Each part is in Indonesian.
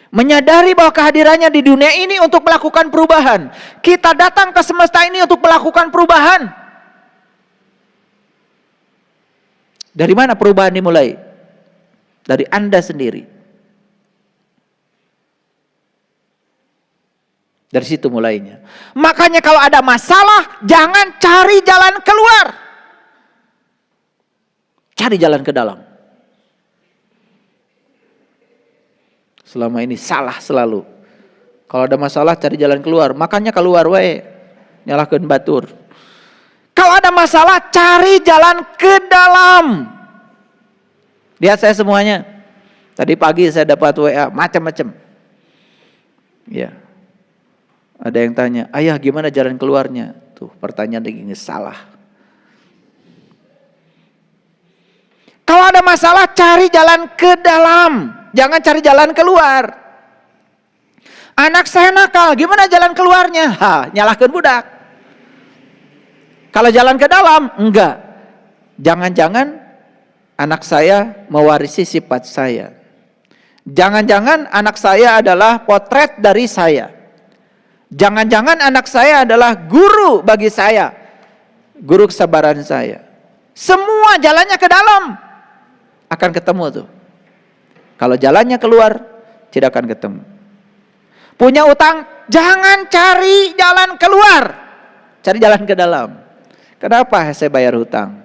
Menyadari bahwa kehadirannya di dunia ini untuk melakukan perubahan. Kita datang ke semesta ini untuk melakukan perubahan. Dari mana perubahan dimulai? Dari Anda sendiri. Dari situ mulainya. Makanya kalau ada masalah, jangan cari jalan keluar. Cari jalan ke dalam. Selama ini salah selalu. Kalau ada masalah cari jalan keluar. Makanya keluar wae. Nyalahkeun batur. Kalau ada masalah cari jalan ke dalam. Lihat saya semuanya. Tadi pagi saya dapat WA macam-macam. Ya. Ada yang tanya, "Ayah gimana jalan keluarnya?" Tuh pertanyaan ini salah. Kalau ada masalah cari jalan ke dalam. Jangan cari jalan keluar. Anak saya nakal, gimana jalan keluarnya? Nyalahkan budak. Kalau jalan ke dalam, enggak. Jangan-jangan anak saya mewarisi sifat saya. Jangan-jangan anak saya adalah potret dari saya. Jangan-jangan anak saya adalah guru bagi saya. Guru kesabaran saya. Semua jalannya ke dalam. Akan ketemu tuh. Kalau jalannya keluar, tidak akan ketemu. Punya utang, jangan cari jalan keluar. Cari jalan ke dalam. Kenapa saya bayar hutang?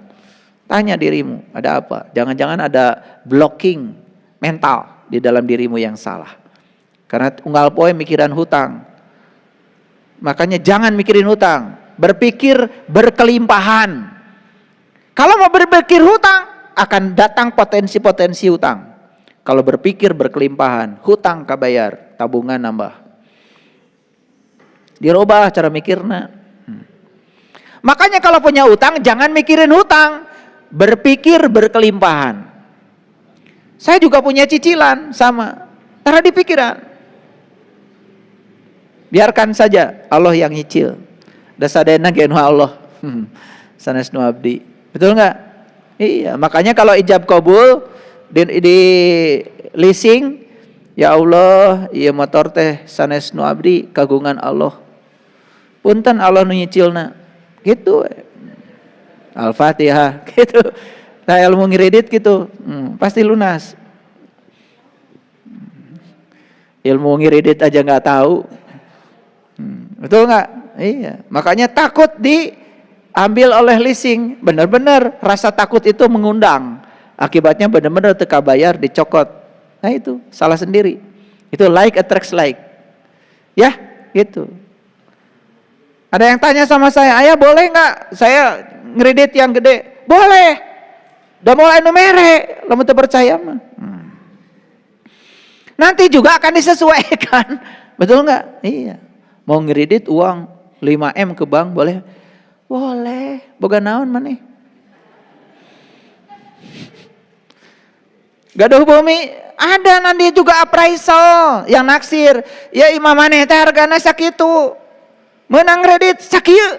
Tanya dirimu, ada apa? Jangan-jangan ada blocking mental di dalam dirimu yang salah. Karena unggal poe mikiran hutang. Makanya jangan mikirin hutang. Berpikir berkelimpahan. Kalau mau berpikir hutang, akan datang potensi-potensi hutang. Kalau berpikir berkelimpahan, hutang kabayar, tabungan nambah. Dirubah cara mikirna. Makanya kalau punya hutang, jangan mikirin hutang. Berpikir berkelimpahan. Saya juga punya cicilan, sama. Taruh di pikiran. Biarkan saja Allah yang nyicil. Dasadena genu Allah. Sanes nu abdi. Betul enggak? Iya, makanya kalau ijab kabul di leasing, ya Allah, ieu motor teh sanes nu abdi kagungan Allah. Punten Allah nu nyicilna. Gitu. Al-Fatihah gitu. Nah, ilmu ngiridit gitu. Pasti lunas. Ilmu ngiridit aja enggak tahu. Betul enggak? Iya, makanya takut diambil oleh leasing. Benar-benar rasa takut itu mengundang. Akibatnya benar-benar teka bayar, dicokot. Nah itu salah sendiri. Itu like attracts like. Ya, gitu. Ada yang tanya sama saya, "Ayah boleh nggak saya ngredit yang gede?" Boleh. Udah mulai numere, lamun teu percaya mah. Nanti juga akan disesuaikan. Betul nggak? Iya. Mau ngredit uang 5M ke bank boleh? Boleh. Boga naon maneh? Gaduh bumi ada nanti juga appraisal yang naksir. Ya imam maneh teh hargana sakitu. Menang kredit sakieu.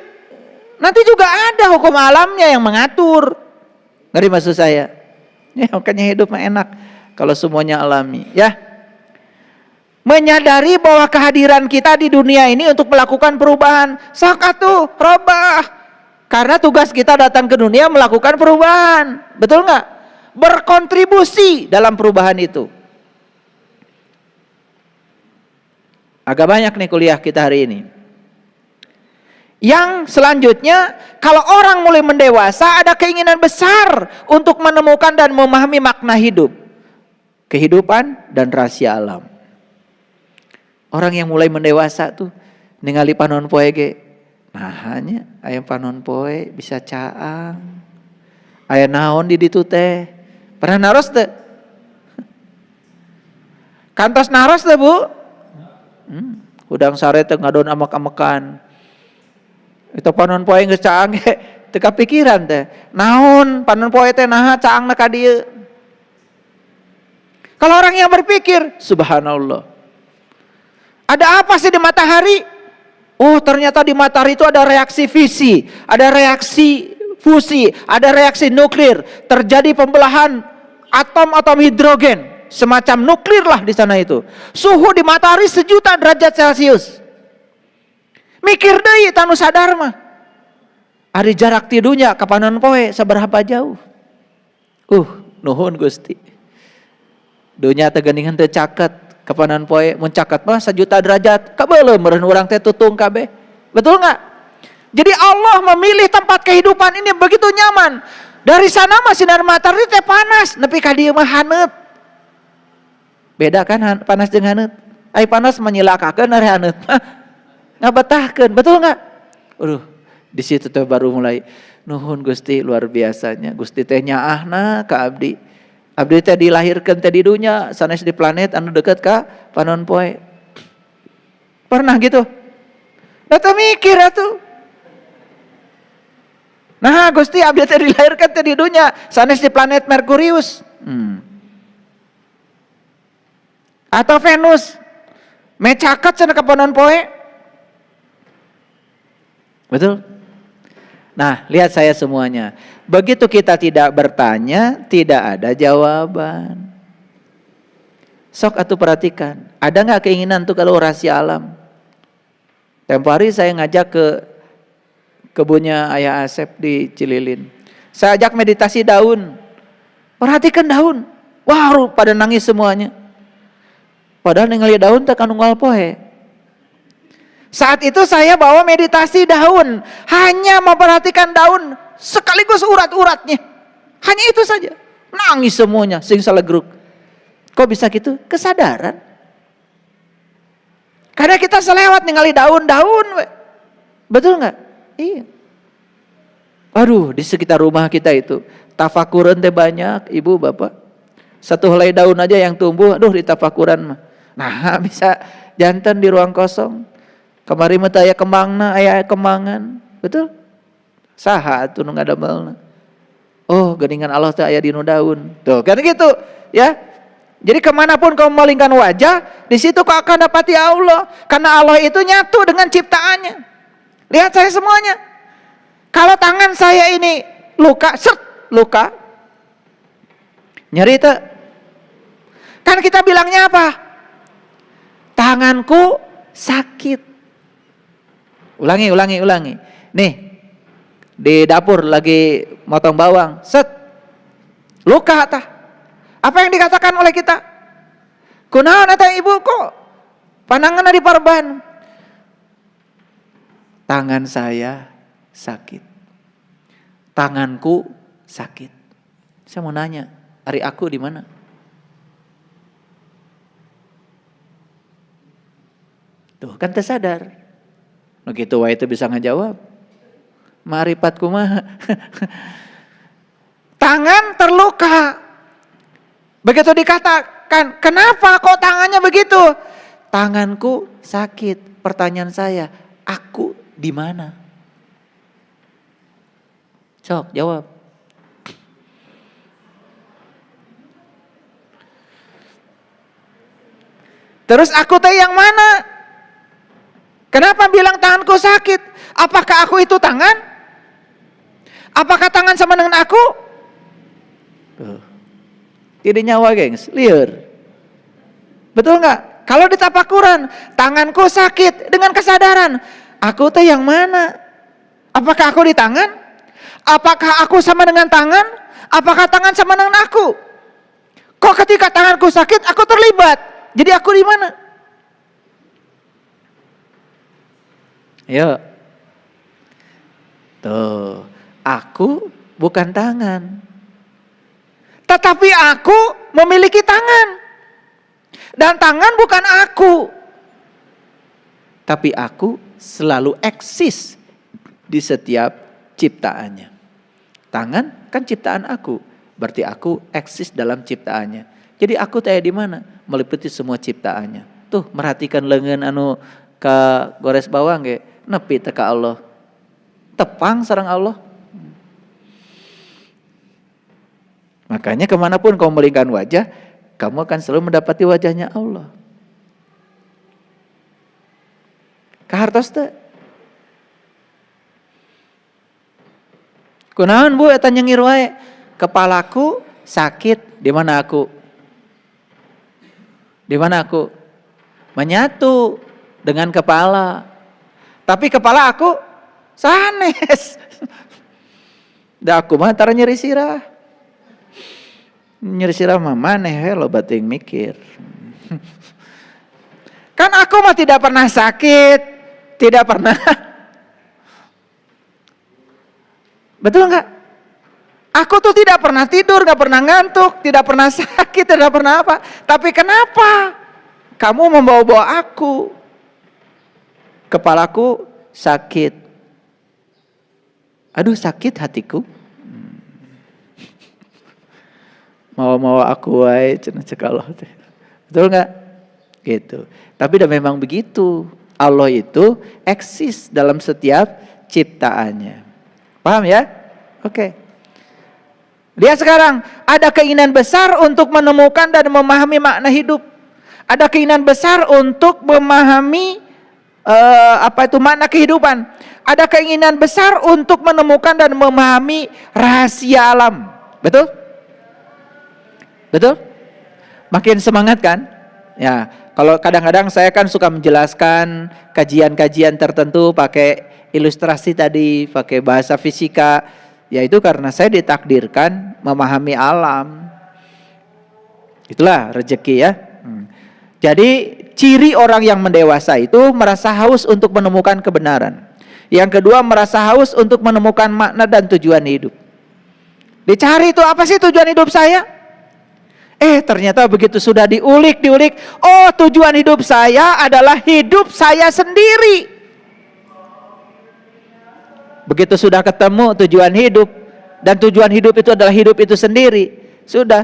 Nanti juga ada hukum alamnya yang mengatur. Ngerti maksud saya? Ya makanya hidup mah enak kalau semuanya alami, ya. Menyadari bahwa kehadiran kita di dunia ini untuk melakukan perubahan. Sakatu robah. Karena tugas kita datang ke dunia melakukan perubahan. Betul nggak? Berkontribusi dalam perubahan itu. Agak banyak nih kuliah kita hari ini. Yang selanjutnya, kalau orang mulai mendewasa, ada keinginan besar untuk menemukan dan memahami makna hidup, kehidupan dan rahasia alam. Orang yang mulai mendewasa tuh ningali panon poe ge, nah hanya aya panon poe bisa caang, aya naon di ditu teh, pernah naros teh? Kantos naros teh bu? Hudang sare teh ngadon amek-amekan. Itu panon poe geus caang ge teu kapikiran teh. Naon panon poe teh naha caangna ka dieu. Kalau orang yang berpikir, subhanallah. Ada apa sih di matahari? Oh, ternyata di matahari itu ada reaksi fisi, ada reaksi fusi, ada reaksi nuklir, terjadi pembelahan atom-atom hidrogen. semacam nuklir lah di sana itu. Suhu di matahari 1.000.000 derajat Celcius. Mikir deui tanu sadar mah. Ari jarak ti dunya ka panon poe saberapa jauh? Nuhun Gusti. Dunya teh geuningan teu caket, ka panon poe mun caket mah 1.000.000 derajat. Kabeuleuh meureun urang teh tutung kabeh. Betul enggak? Jadi Allah memilih tempat kehidupan ini begitu nyaman. Dari sana mah sinar matahari teh panas, nepi ka dieu mah haneut. Beda kan panas jeung haneut? Ai panas menyilakakeun ari haneut. Ngabetahkeun, betul enggak? Di situ teh baru mulai nuhun Gusti luar biasanya. Gusti teh nyaahna ka abdi. Abdi teh dilahirkeun teh di dunya, sanes di planet anu deukeut ka panon poe. Pernah gitu? Eta mikir atuh. Nah, Gusti abdi teh dilahirkeun teh di dunya, sanes di planet Merkurius. Atau Venus. Mecaket cenah ka panon poe. Betul? Nah, lihat saya semuanya. Begitu kita tidak bertanya, tidak ada jawaban. Sok atuh perhatikan. Ada nggak keinginan tuh kalau rahasia alam? Tempo hari saya ngajak ke kebunnya Ayah Asep di Cililin. Saya ajak meditasi daun. Perhatikan daun. Wah, pada nangis semuanya. Padahal ningali daun teh kanu unggal poe. Saat itu saya bawa meditasi daun, hanya memperhatikan daun sekaligus urat-uratnya. Hanya itu saja. Nangis semuanya, sing salegruk. Kok bisa gitu? Kesadaran. Karena kita selewat ningali daun-daun. Betul nggak? Iya. Aduh, di sekitar rumah kita itu tafakuran teh banyak, ibu bapak. Satu helai daun aja yang tumbuh, aduh di tafakuran mah. Nah, bisa jantan di ruang kosong. Kamari mah aya kembangna, aya kembangan. Betul? Saha atuh nu ngadamelna. Oh, geuningan Allah teh aya di nu daun. Tuh, kan gitu, ya. Jadi kemanapun kau memalingkan wajah, di situ kau akan dapati Allah. Karena Allah itu nyatu dengan ciptaannya. Lihat saya semuanya. Kalau tangan saya ini luka, luka. Nyeri teh. Kan kita bilangnya apa? Tanganku sakit. Ulangi. Nih, di dapur lagi motong bawang. Luka tah. Apa yang dikatakan oleh kita? Kunaon eta ibu kok pandanganna diparban? Tangan saya sakit. Tanganku sakit. Saya mau nanya, ari aku di mana? Tuh, kan tersadar. Begitu wae itu bisa ngejawab. Ma'rifat kumaha. Tangan terluka. Begitu dikatakan, kenapa kok tangannya begitu? Tanganku sakit. Pertanyaan saya, aku di mana? Sok, jawab. Terus aku teh yang mana? Kenapa bilang tanganku sakit? Apakah aku itu tangan? Apakah tangan sama dengan aku? Tidak nyawa gengs, liur. Betul nggak? Kalau di tapakuran, tanganku sakit dengan kesadaran. Aku teh yang mana? Apakah aku di tangan? Apakah aku sama dengan tangan? Apakah tangan sama dengan aku? Kok ketika tanganku sakit, aku terlibat? Jadi aku di mana? Ayo. Tuh, aku bukan tangan. Tetapi aku memiliki tangan. Dan tangan bukan aku. Tapi aku selalu eksis di setiap ciptaannya. Tangan kan ciptaan aku. Berarti aku eksis dalam ciptaannya. Jadi aku tanya di mana? Meliputi semua ciptaannya. Tuh, merhatikan lengan anu ka gores bawang ge, nepi teh ka Allah. Tepang sareng Allah. Makanya kemanapun kau melingkan wajah, kamu akan selalu mendapati wajahnya Allah. Kahartos teh. Kunaon Bu eta nyengir wae? Kepalaku sakit, di mana aku? Di mana aku menyatu dengan kepala. Tapi kepala aku sanes. Da aku mah tara nyeri sirah. Nyeri sirah mah maneh lo bating mikir. Kan aku mah tidak pernah sakit, tidak pernah. Betul enggak? Aku tuh tidak pernah tidur, gak pernah ngantuk, tidak pernah sakit, tidak pernah apa. Tapi kenapa kamu membawa-bawa aku? Kepalaku sakit. Aduh sakit hatiku. Mau aku wae cenah cekaloh teh. Betul enggak? Gitu. Tapi udah memang begitu. Allah itu eksis dalam setiap ciptaannya. Paham ya? Oke. Lihat sekarang, ada keinginan besar untuk menemukan dan memahami makna hidup. Ada keinginan besar untuk memahami makna kehidupan. Ada keinginan besar untuk menemukan dan memahami rahasia alam. Betul? Betul? Makin semangat kan? Ya, kalau kadang-kadang saya kan suka menjelaskan kajian-kajian tertentu pakai ilustrasi tadi, pakai bahasa fisika. Yaitu karena saya ditakdirkan memahami alam. Itulah rezeki ya. Jadi ciri orang yang mendewasa itu merasa haus untuk menemukan kebenaran. Yang kedua merasa haus untuk menemukan makna dan tujuan hidup. Dicari itu apa sih tujuan hidup saya? Ternyata begitu sudah diulik. Oh, tujuan hidup saya adalah hidup saya sendiri. Begitu sudah ketemu tujuan hidup, dan tujuan hidup itu adalah hidup itu sendiri, sudah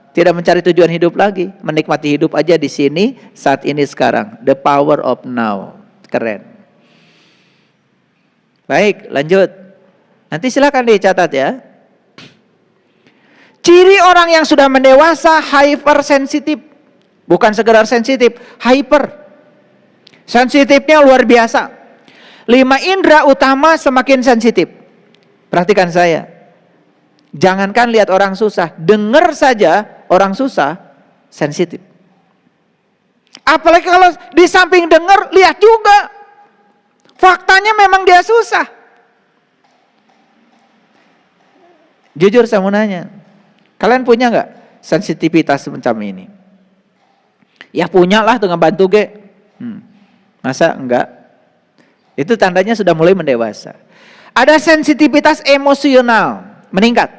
tidak mencari tujuan hidup lagi, menikmati hidup aja di sini saat ini sekarang. The power of now, keren. Baik, lanjut. Nanti silakan dicatat ya. Ciri orang yang sudah mendewasa hypersensitif, bukan sekedar sensitif, hyper. Sensitifnya luar biasa. 5 indera utama semakin sensitif. Perhatikan saya. Jangankan lihat orang susah, dengar saja orang susah sensitif. Apalagi kalau di samping dengar, lihat juga. Faktanya memang dia susah. Jujur saya mau nanya, kalian punya nggak sensitivitas semacam ini? Ya punya lah tuh ngebantu ge. Masa enggak? Itu tandanya sudah mulai mendewasa. Ada sensitivitas emosional meningkat.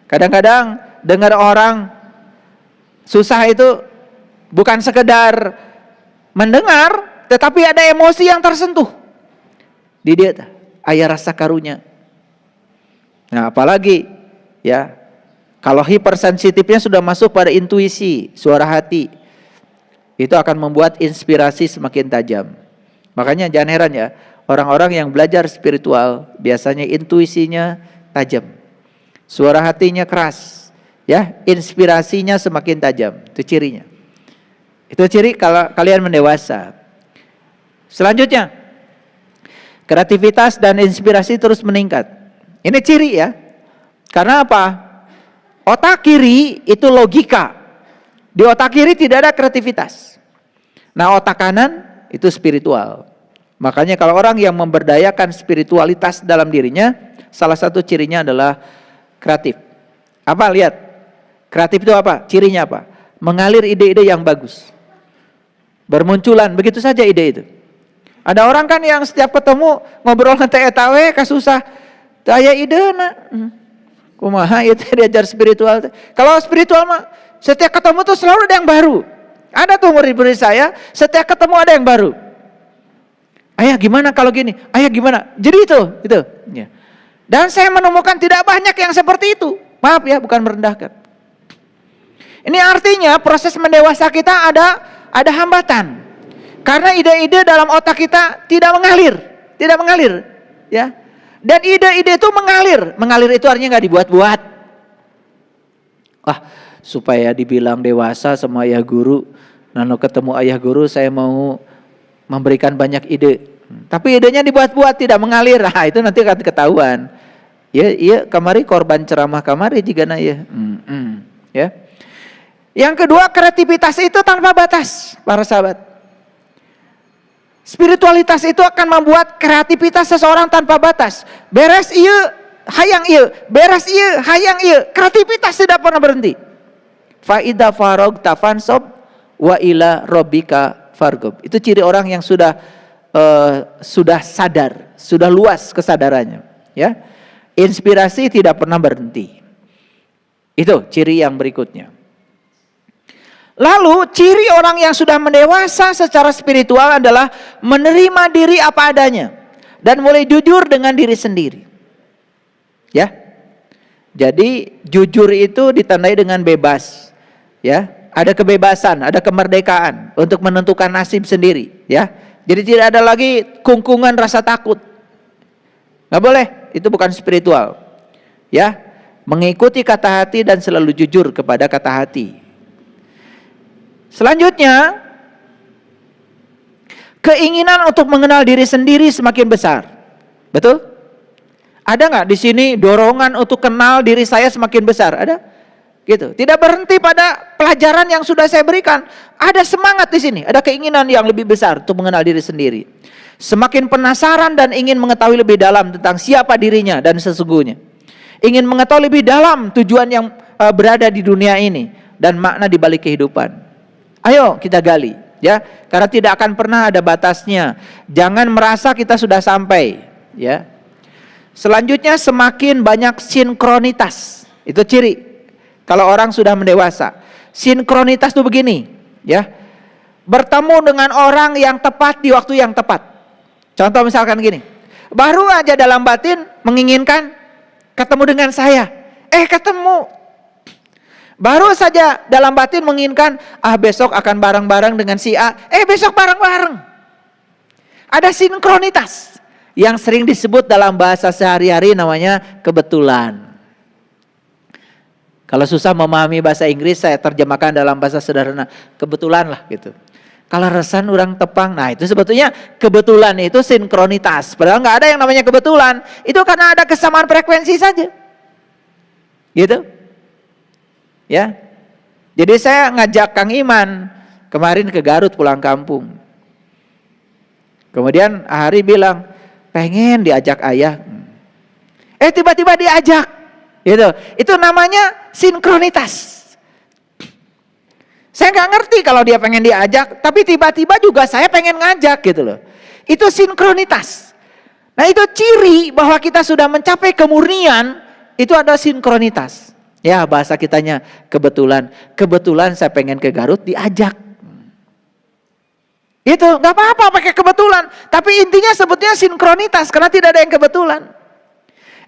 Kadang-kadang dengar orang susah itu bukan sekedar mendengar, tetapi ada emosi yang tersentuh. Di dia aya rasa karunya. Nah, apalagi ya kalau hipersensitifnya sudah masuk pada intuisi, suara hati, itu akan membuat inspirasi semakin tajam. Makanya jangan heran ya, orang-orang yang belajar spiritual biasanya intuisinya tajam, suara hatinya keras, ya, inspirasinya semakin tajam. Itu cirinya. Itu ciri kalau kalian mendewasa. Selanjutnya, kreativitas dan inspirasi terus meningkat. Ini ciri ya. Karena apa? Otak kiri itu logika. Di otak kiri tidak ada kreativitas. Nah, otak kanan itu spiritual. Makanya kalau orang yang memberdayakan spiritualitas dalam dirinya, salah satu cirinya adalah kreatif. Apa? Lihat. Kreatif itu apa? Cirinya apa? Mengalir ide-ide yang bagus. Bermunculan, begitu saja ide itu. Ada orang kan yang setiap ketemu ngobrol nanti etawe kasusah. Daya ide na. Kumaha itu diajar spiritual. Kalau spiritual mah setiap ketemu tuh selalu ada yang baru. Ada tuh murid-murid saya, setiap ketemu ada yang baru. Ayah gimana kalau gini? Ayah gimana? Jadi itu. Ya. Dan saya menemukan tidak banyak yang seperti itu. Maaf ya, bukan merendahkan. Ini artinya proses mendewasa kita ada hambatan. Karena ide-ide dalam otak kita tidak mengalir, ya. Dan ide-ide itu mengalir itu artinya nggak dibuat-buat. Supaya dibilang dewasa sama ayah guru, lalu ketemu ayah guru saya mau memberikan banyak ide. Tapi idenya dibuat-buat, tidak mengalir. Itu nanti akan ketahuan. Ya, kamari korban ceramah kamari jika na ya. Ya. Yang kedua, kreativitas itu tanpa batas, para sahabat. Spiritualitas itu akan membuat kreativitas seseorang tanpa batas. Beres iya, hayang iya, beres iya, hayang iya. Kreativitas tidak pernah berhenti. Fa idza faragta fansob wa ila rabbika farghab. Itu ciri orang yang sudah sadar, sudah luas kesadarannya, ya. Inspirasi tidak pernah berhenti. Itu ciri yang berikutnya. Lalu ciri orang yang sudah mendewasa secara spiritual adalah menerima diri apa adanya dan mulai jujur dengan diri sendiri. Ya. Jadi jujur itu ditandai dengan bebas. Ya, ada kebebasan, ada kemerdekaan untuk menentukan nasib sendiri, ya. Jadi tidak ada lagi kungkungan rasa takut. Nggak boleh, itu bukan spiritual. Ya, mengikuti kata hati dan selalu jujur kepada kata hati. Selanjutnya, keinginan untuk mengenal diri sendiri semakin besar. Betul? Ada nggak di sini dorongan untuk kenal diri saya semakin besar? Ada? Gitu. Tidak berhenti pada pelajaran yang sudah saya berikan. Ada semangat di sini, ada keinginan yang lebih besar untuk mengenal diri sendiri. Semakin penasaran dan ingin mengetahui lebih dalam tentang siapa dirinya dan sesungguhnya. Ingin mengetahui lebih dalam tujuan yang berada di dunia ini dan makna di balik kehidupan. Ayo kita gali, ya, karena tidak akan pernah ada batasnya. Jangan merasa kita sudah sampai, ya. Selanjutnya semakin banyak sinkronitas. Itu ciri kalau orang sudah mendewasa. Sinkronitas itu begini, ya. Bertemu dengan orang yang tepat di waktu yang tepat. Contoh misalkan gini. Baru aja dalam batin menginginkan ketemu dengan saya. Ketemu. Baru saja dalam batin menginginkan, besok akan bareng-bareng dengan si A. Besok bareng-bareng. Ada sinkronitas yang sering disebut dalam bahasa sehari-hari namanya kebetulan. Kalau susah memahami bahasa Inggris, saya terjemahkan dalam bahasa sederhana, kebetulan lah gitu. Kalau resan orang tepang, nah itu sebetulnya kebetulan itu sinkronitas. Padahal nggak ada yang namanya kebetulan. Itu karena ada kesamaan frekuensi saja. Gitu. Ya. Jadi saya ngajak Kang Iman kemarin ke Garut pulang kampung. Kemudian Ahari bilang, pengen diajak ayah. Tiba-tiba diajak. Gitu. Itu namanya sinkronitas. Saya nggak ngerti kalau dia pengen diajak, tapi tiba-tiba juga saya pengen ngajak gitu loh. Itu sinkronitas. Nah itu ciri bahwa kita sudah mencapai kemurnian, itu ada sinkronitas. Ya bahasa kitanya kebetulan. Kebetulan saya pengen ke Garut diajak. Itu nggak apa-apa pakai kebetulan, tapi intinya sebetulnya sinkronitas karena tidak ada yang kebetulan.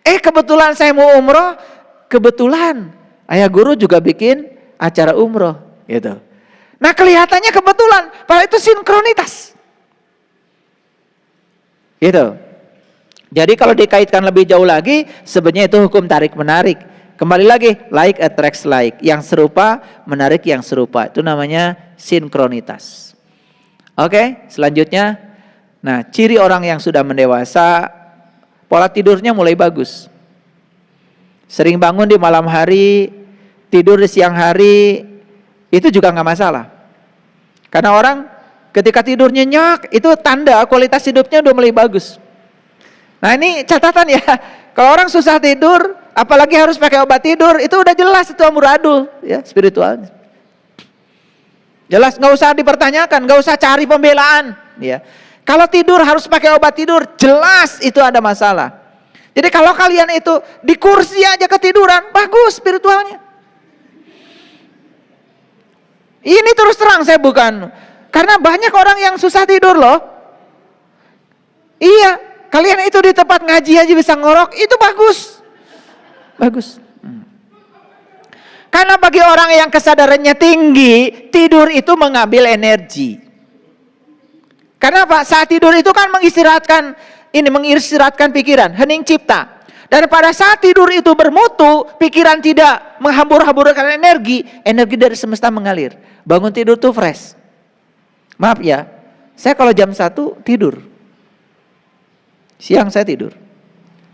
Kebetulan saya mau umroh, kebetulan ayah guru juga bikin acara umroh, gitu. Nah kelihatannya kebetulan, padahal itu sinkronitas, gitu. Jadi kalau dikaitkan lebih jauh lagi, sebenarnya itu hukum tarik menarik. Kembali lagi, like attracts like, yang serupa menarik yang serupa, itu namanya sinkronitas. Oke, selanjutnya, nah ciri orang yang sudah mendewasa, pola tidurnya mulai bagus. Sering bangun di malam hari, tidur di siang hari, itu juga nggak masalah. Karena orang ketika tidur nyenyak, itu tanda kualitas hidupnya udah mulai bagus. Nah ini catatan ya, kalau orang susah tidur, apalagi harus pakai obat tidur, itu udah jelas itu amburadul, ya spiritual. Jelas, nggak usah dipertanyakan, nggak usah cari pembelaan, ya. Kalau tidur harus pakai obat tidur, jelas itu ada masalah. Jadi kalau kalian itu di kursi aja ketiduran, bagus spiritualnya. Ini terus terang saya bukan, karena banyak orang yang susah tidur loh. Iya, kalian itu di tempat ngaji aja bisa ngorok, itu bagus. Bagus. Karena bagi orang yang kesadarannya tinggi, tidur itu mengambil energi. Karena Pak, saat tidur itu kan mengistirahatkan pikiran, hening cipta. Dan pada saat tidur itu bermutu, pikiran tidak menghambur-hamburkan energi dari semesta mengalir. Bangun tidur tuh fresh. Maaf ya, saya kalau jam 1 tidur. Siang saya tidur.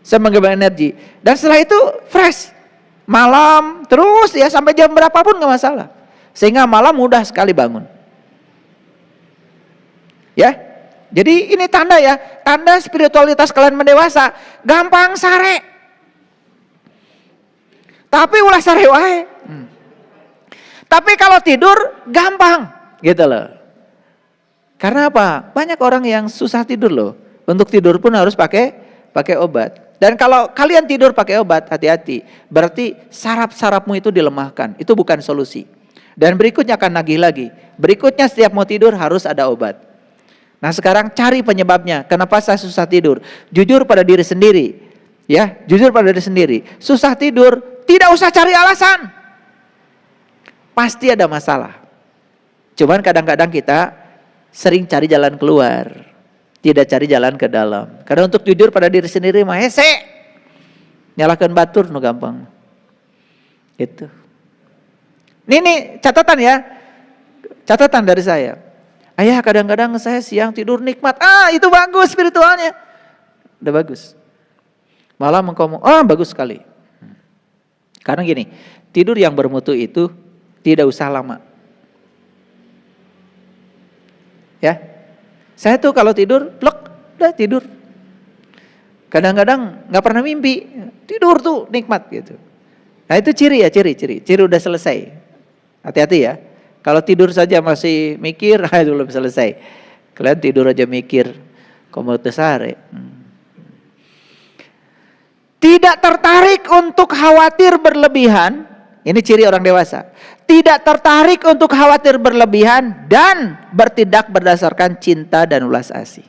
Saya mengambil energi. Dan setelah itu fresh. Malam terus ya sampai jam berapapun nggak masalah. Sehingga malam mudah sekali bangun. Ya, jadi ini tanda ya, tanda spiritualitas kalian mendewasa. Gampang sare, tapi ulah sare wae. Tapi kalau tidur gampang, gitu loh. Karena apa? Banyak orang yang susah tidur loh. Untuk tidur pun harus pakai obat. Dan kalau kalian tidur pakai obat, hati-hati. Berarti saraf-sarafmu itu dilemahkan. Itu bukan solusi. Dan berikutnya akan nagih lagi. Berikutnya setiap mau tidur harus ada obat. Nah sekarang cari penyebabnya. Kenapa saya susah tidur? Jujur pada diri sendiri. Ya, jujur pada diri sendiri. Susah tidur, tidak usah cari alasan. Pasti ada masalah. Cuman kadang-kadang kita sering cari jalan keluar, tidak cari jalan ke dalam. Karena untuk jujur pada diri sendiri mah hese, nyalakan batur nu gampang. Itu. Ini catatan ya, catatan dari saya. Ayah kadang-kadang saya siang tidur nikmat. Itu bagus spiritualnya, udah bagus. Malah mengkomo, bagus sekali. Karena gini, tidur yang bermutu itu tidak usah lama. Ya, saya tuh kalau tidur, plek, udah tidur. Kadang-kadang nggak pernah mimpi, tidur tuh nikmat gitu. Nah itu ciri udah selesai. Hati-hati ya. Kalau tidur saja masih mikir, itu belum selesai. Kalian tidur aja mikir, komo teu sare. Tidak tertarik untuk khawatir berlebihan. Ini ciri orang dewasa. Tidak tertarik untuk khawatir berlebihan dan bertindak berdasarkan cinta dan ulas asih.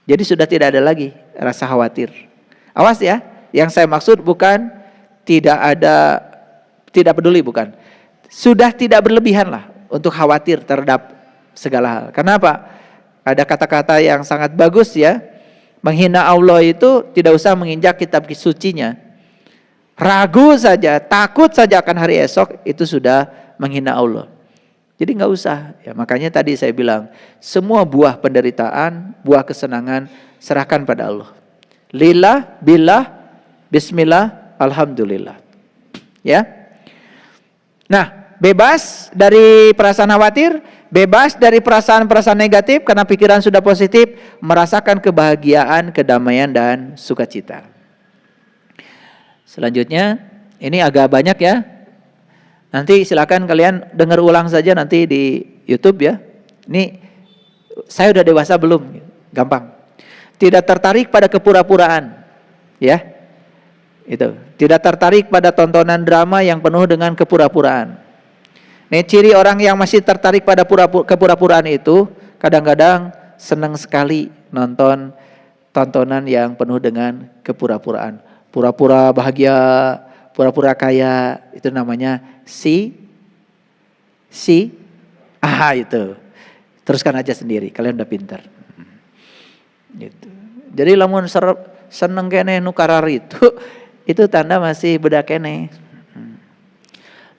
Jadi sudah tidak ada lagi rasa khawatir. Awas ya, yang saya maksud bukan tidak peduli, bukan. Sudah tidak berlebihan lah untuk khawatir terhadap segala hal. Kenapa? Ada kata-kata yang sangat bagus ya. Menghina Allah itu tidak usah menginjak kitab sucinya. Ragu saja, takut saja akan hari esok, itu sudah menghina Allah. Jadi nggak usah. Ya, makanya tadi saya bilang, semua buah penderitaan, buah kesenangan, serahkan pada Allah. Lillah, billah, bismillah, alhamdulillah. Ya. Nah, bebas dari perasaan khawatir, bebas dari perasaan-perasaan negatif, karena pikiran sudah positif, merasakan kebahagiaan, kedamaian, dan sukacita. Selanjutnya, ini agak banyak ya. Nanti silakan kalian dengar ulang saja nanti di YouTube ya. Ini saya udah dewasa belum? Gampang. Tidak tertarik pada kepura-puraan, ya. Itu. Tidak tertarik pada tontonan drama yang penuh dengan kepura-puraan. Nih ciri orang yang masih tertarik pada kepura-puraan itu kadang-kadang senang sekali nonton tontonan yang penuh dengan kepura-puraan. Pura-pura bahagia, pura-pura kaya, itu namanya itu. Teruskan aja sendiri, kalian udah pintar. Gitu. Jadi lamun seneng kene nukarar itu tanda masih budak kene.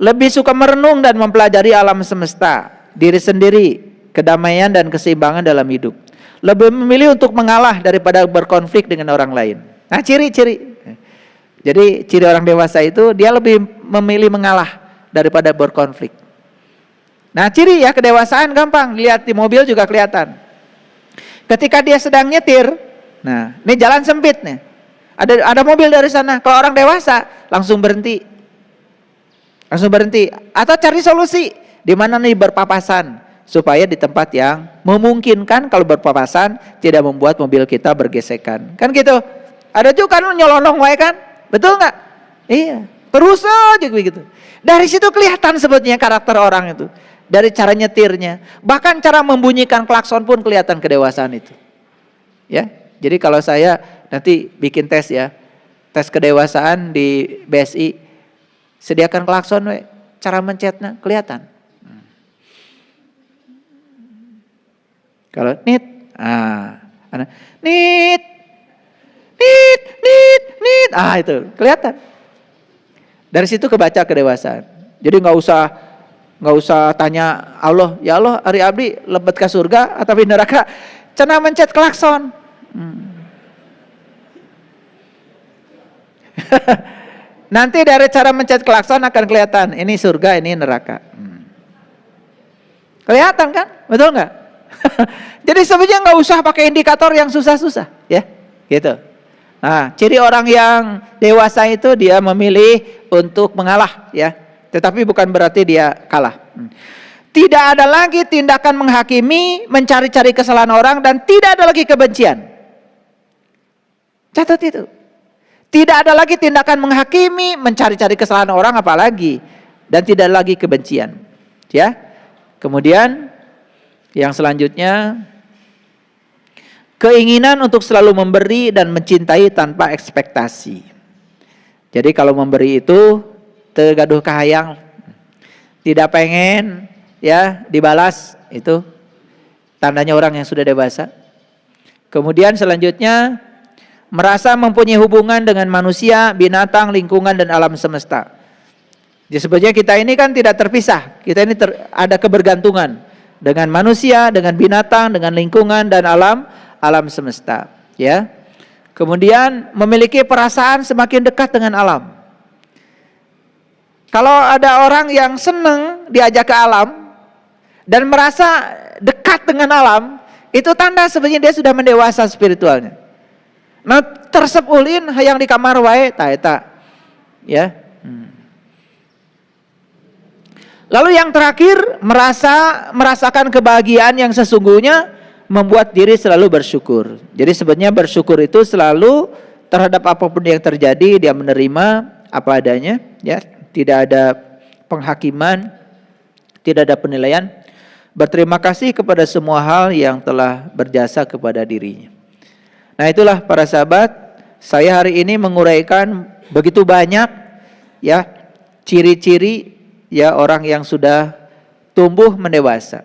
Lebih suka merenung dan mempelajari alam semesta, diri sendiri, kedamaian dan keseimbangan dalam hidup. Lebih memilih untuk mengalah daripada berkonflik dengan orang lain. Nah, ciri-ciri. Jadi ciri orang dewasa itu dia lebih memilih mengalah daripada berkonflik. Nah, ciri ya kedewasaan gampang, lihat di mobil juga kelihatan. Ketika dia sedang nyetir, nah, ini jalan sempit nih. Ada mobil dari sana. Kalau orang dewasa langsung berhenti. Atau cari solusi di mana nih berpapasan supaya di tempat yang memungkinkan kalau berpapasan tidak membuat mobil kita bergesekan. Kan gitu. Ada juga kan nyolonong wae kan? Betul nggak? Iya. Terus aja begitu. Dari situ kelihatan sebetulnya karakter orang itu. Dari cara nyetirnya. Bahkan cara membunyikan klakson pun kelihatan kedewasaan itu. Ya. Jadi kalau saya nanti bikin tes ya. Tes kedewasaan di BSI. Sediakan klakson we. Cara mencetnya kelihatan. Kalau nit. Nit. Itu kelihatan. Dari situ kebaca kedewasaan. Jadi nggak usah tanya Allah, ya Allah, ari abdi lebet ke surga atau di neraka. Cenah mencet klakson. Nanti dari cara mencet klakson akan kelihatan ini surga, ini neraka. Kelihatan kan? Betul nggak? Jadi sebenarnya nggak usah pakai indikator yang susah-susah, ya, gitu. Nah, ciri orang yang dewasa itu dia memilih untuk mengalah, ya. Tetapi bukan berarti dia kalah. Tidak ada lagi tindakan menghakimi, mencari-cari kesalahan orang, dan tidak ada lagi kebencian. Catat itu. Tidak ada lagi tindakan menghakimi, mencari-cari kesalahan orang, apalagi, dan tidak lagi kebencian, ya. Kemudian yang selanjutnya, keinginan untuk selalu memberi dan mencintai tanpa ekspektasi. Jadi kalau memberi itu tegaduh kahayang, tidak pengen ya dibalas, itu tandanya orang yang sudah dewasa. Kemudian selanjutnya, merasa mempunyai hubungan dengan manusia, binatang, lingkungan, dan alam semesta. Jadi sebenarnya kita ini kan tidak terpisah. Kita ini ada kebergantungan dengan manusia, dengan binatang, dengan lingkungan, dan alam semesta, ya. Kemudian memiliki perasaan semakin dekat dengan alam. Kalau ada orang yang senang diajak ke alam dan merasa dekat dengan alam, itu tanda sebenarnya dia sudah mendewasa spiritualnya. Nah, tersep ulin hayang di kamar wae ta eta, ya. Lalu yang terakhir, merasakan kebahagiaan yang sesungguhnya, membuat diri selalu bersyukur. Jadi sebenarnya bersyukur itu selalu terhadap apapun yang terjadi, dia menerima apa adanya, ya, tidak ada penghakiman, tidak ada penilaian. Berterima kasih kepada semua hal yang telah berjasa kepada dirinya. Nah, itulah para sahabat, saya hari ini menguraikan begitu banyak, ya, ciri-ciri ya orang yang sudah tumbuh mendewasa.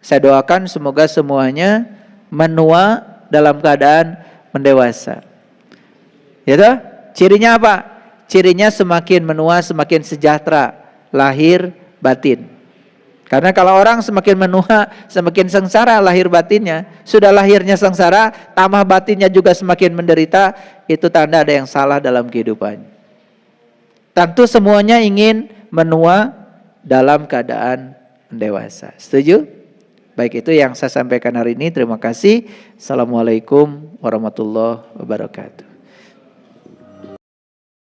Saya doakan semoga semuanya menua dalam keadaan mendewasa. Ya toh? Cirinya apa? Cirinya semakin menua semakin sejahtera lahir batin. Karena kalau orang semakin menua semakin sengsara lahir batinnya, sudah lahirnya sengsara tambah batinnya juga semakin menderita, itu tanda ada yang salah dalam kehidupan. Tentu semuanya ingin menua dalam keadaan dewasa. Setuju? Baik, itu yang saya sampaikan hari ini. Terima kasih. Assalamualaikum warahmatullahi wabarakatuh.